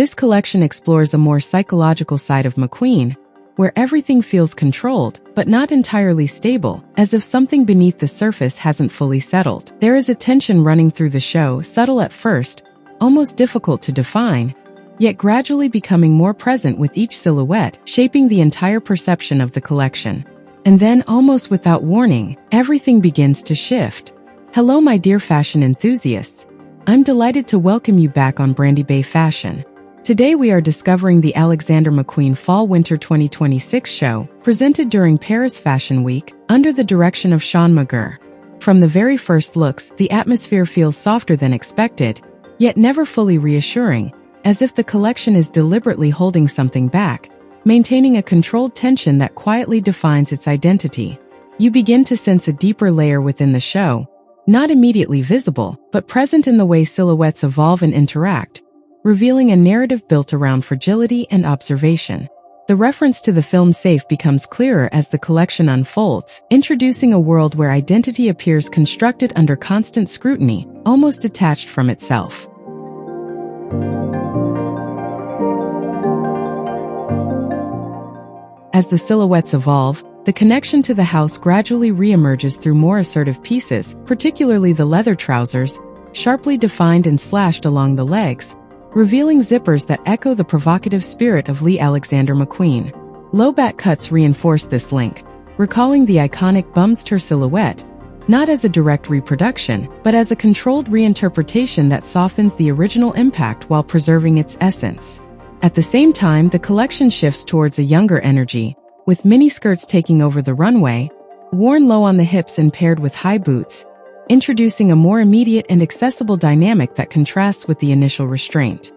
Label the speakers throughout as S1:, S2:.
S1: This collection explores a more psychological side of McQueen, where everything feels controlled, but not entirely stable, as if something beneath the surface hasn't fully settled. There is a tension running through the show, subtle at first, almost difficult to define, yet gradually becoming more present with each silhouette, shaping the entire perception of the collection. And then, almost without warning, everything begins to shift. Hello my dear fashion enthusiasts. I'm delighted to welcome you back on Brandibay Fashion. Today we are discovering the Alexander McQueen Fall Winter 2026 show, presented during Paris Fashion Week, under the direction of Sean McGirr. From the very first looks, the atmosphere feels softer than expected, yet never fully reassuring, as if the collection is deliberately holding something back, maintaining a controlled tension that quietly defines its identity. You begin to sense a deeper layer within the show, not immediately visible, but present in the way silhouettes evolve and interact, revealing a narrative built around fragility and observation. The reference to the film Safe becomes clearer as the collection unfolds, introducing a world where identity appears constructed under constant scrutiny, almost detached from itself. As the silhouettes evolve, the connection to the house gradually re-emerges through more assertive pieces, particularly the leather trousers, sharply defined and slashed along the legs, revealing zippers that echo the provocative spirit of Alexander McQueen. Low-back cuts reinforce this link, recalling the iconic bumster silhouette, not as a direct reproduction, but as a controlled reinterpretation that softens the original impact while preserving its essence. At the same time, the collection shifts towards a younger energy, with miniskirts taking over the runway, worn low on the hips and paired with high boots, introducing a more immediate and accessible dynamic that contrasts with the initial restraint.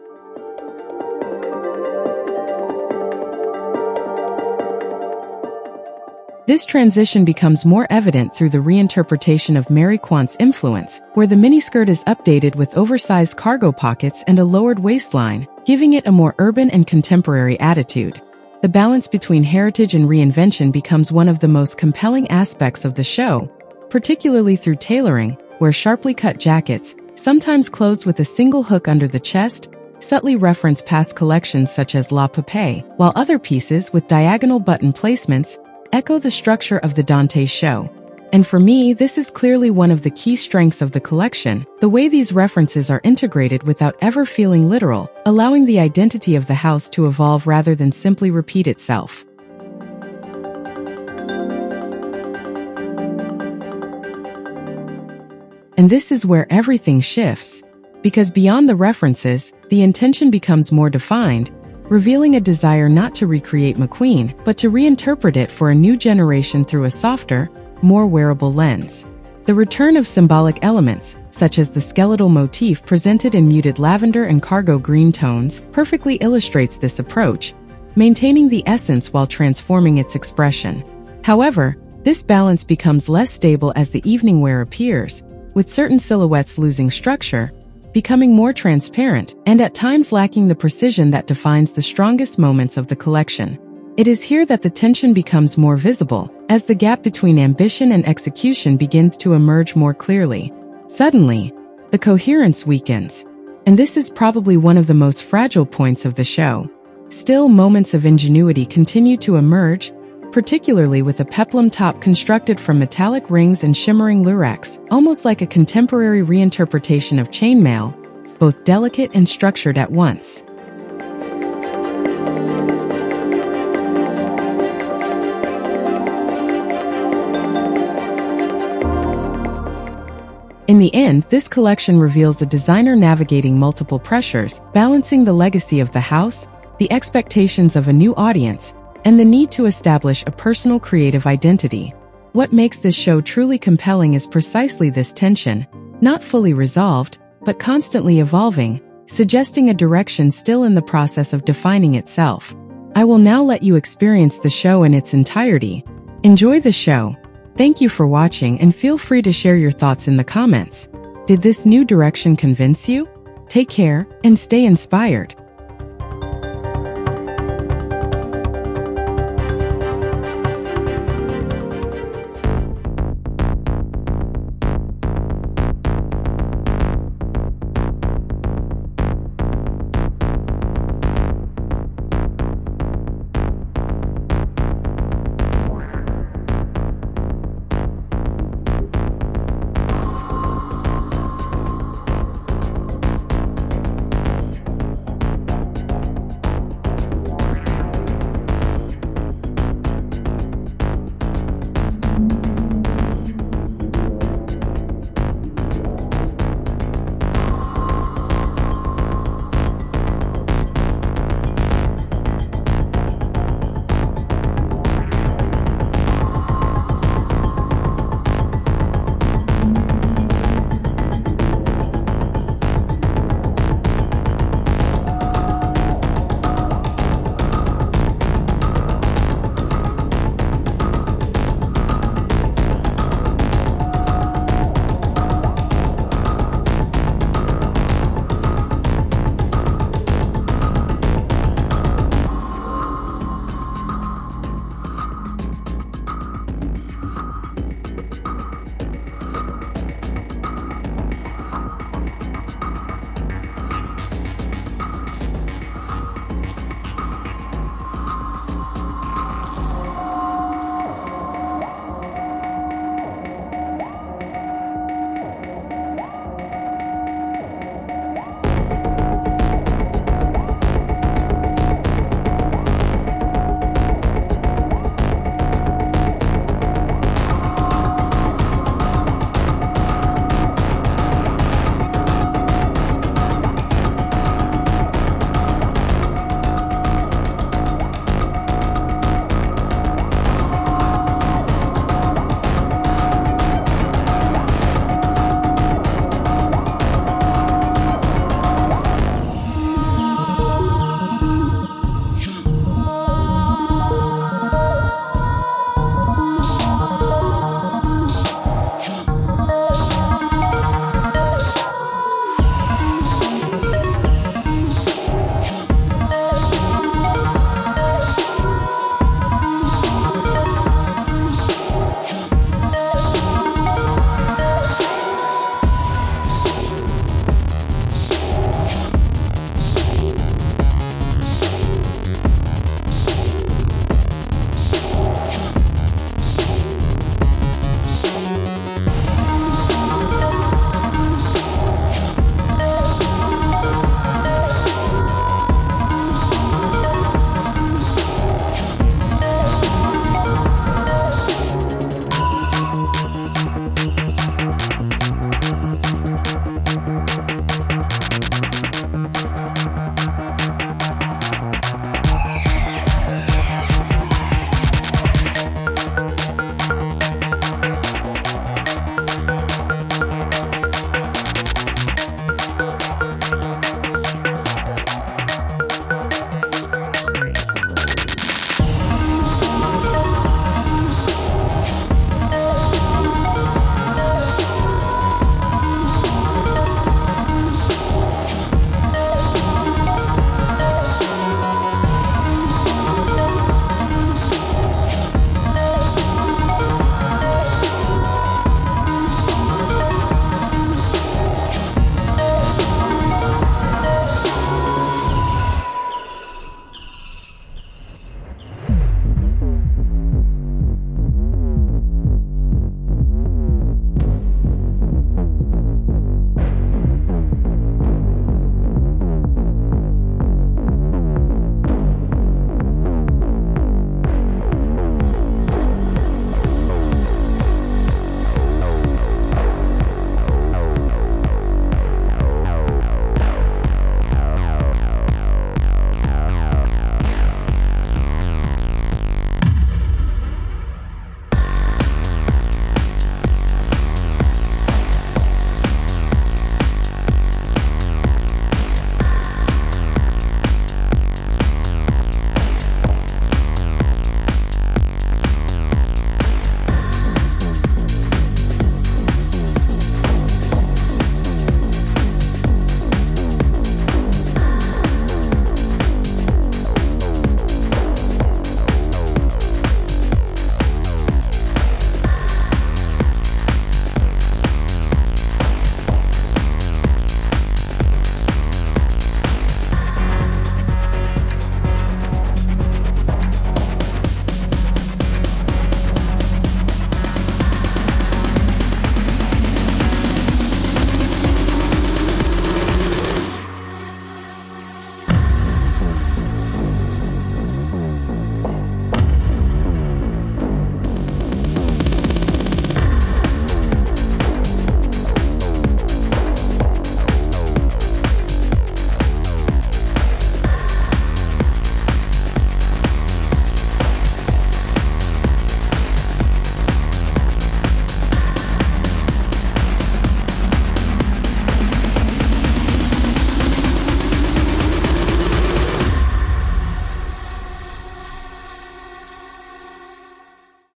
S1: This transition becomes more evident through the reinterpretation of Mary Quant's influence, where the miniskirt is updated with oversized cargo pockets and a lowered waistline, giving it a more urban and contemporary attitude. The balance between heritage and reinvention becomes one of the most compelling aspects of the show, particularly through tailoring, where sharply cut jackets, sometimes closed with a single hook under the chest, subtly reference past collections such as La Papaye, while other pieces with diagonal button placements echo the structure of the Dante show. And for me, this is clearly one of the key strengths of the collection, the way these references are integrated without ever feeling literal, allowing the identity of the house to evolve rather than simply repeat itself. And this is where everything shifts, because beyond the references, the intention becomes more defined, revealing a desire not to recreate McQueen, but to reinterpret it for a new generation through a softer, more wearable lens. The return of symbolic elements, such as the skeletal motif presented in muted lavender and cargo green tones, perfectly illustrates this approach, maintaining the essence while transforming its expression. However, this balance becomes less stable as the evening wear appears, with certain silhouettes losing structure, becoming more transparent, and at times lacking the precision that defines the strongest moments of the collection. It is here that the tension becomes more visible, as the gap between ambition and execution begins to emerge more clearly. Suddenly, the coherence weakens, and this is probably one of the most fragile points of the show. Still, moments of ingenuity continue to emerge, particularly with a peplum top constructed from metallic rings and shimmering lurex, almost like a contemporary reinterpretation of chainmail, both delicate and structured at once. In the end, this collection reveals a designer navigating multiple pressures, balancing the legacy of the house, the expectations of a new audience, and the need to establish a personal creative identity. What makes this show truly compelling is precisely this tension, not fully resolved, but constantly evolving, suggesting a direction still in the process of defining itself. I will now let you experience the show in its entirety. Enjoy the show. Thank you for watching and feel free to share your thoughts in the comments. Did this new direction convince you? Take care and stay inspired.